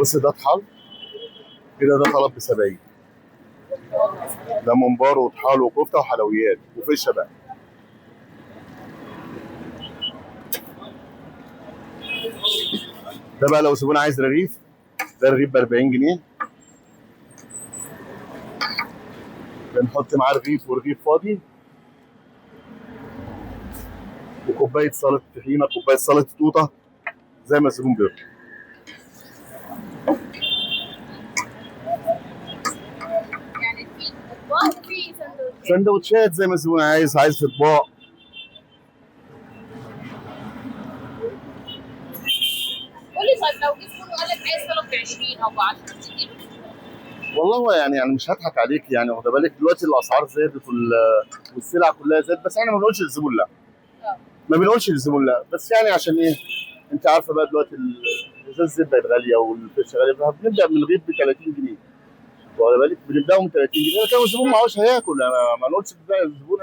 بص ده طحال كده، ده طلب ب 70. ده ممبار وطحال وكفته وحلويات وفشه بقى. ده بقى لو زبون عايز رغيف، ده رغيف ب 40 جنيه. بنحط معاه رغيف ورغيف فاضي وكوبايه سلطه طحينه، كوبايه سلطه توته، زي ما الزبون بيطلب. يعني في اطباق وفي سندوتشات. سندوتشات زي ما الزبون عايز في اطباق. قولي طيب لو جه زبون وقال لك عايز طلب ب 20 او ب 10 تديله؟ والله هو يعني مش هضحك عليك، يعني واخد بالك دلوقتي الاسعار زادت والسلع كلها زادت، بس احنا ما بنقولش للزبون لا. اه. ما بنقولش للزبون لا، بس يعني عشان ايه؟ انت عارفه بقى دلوقتي ازاز الزيت بقت غاليه والفشه غاليه، فبنبدا من الرغيف ب 30 جنيه. واخد بالك بنبداهم من 30 جنيه، لكن الزبون معهوش هياكل، انا ما نقولش للزبون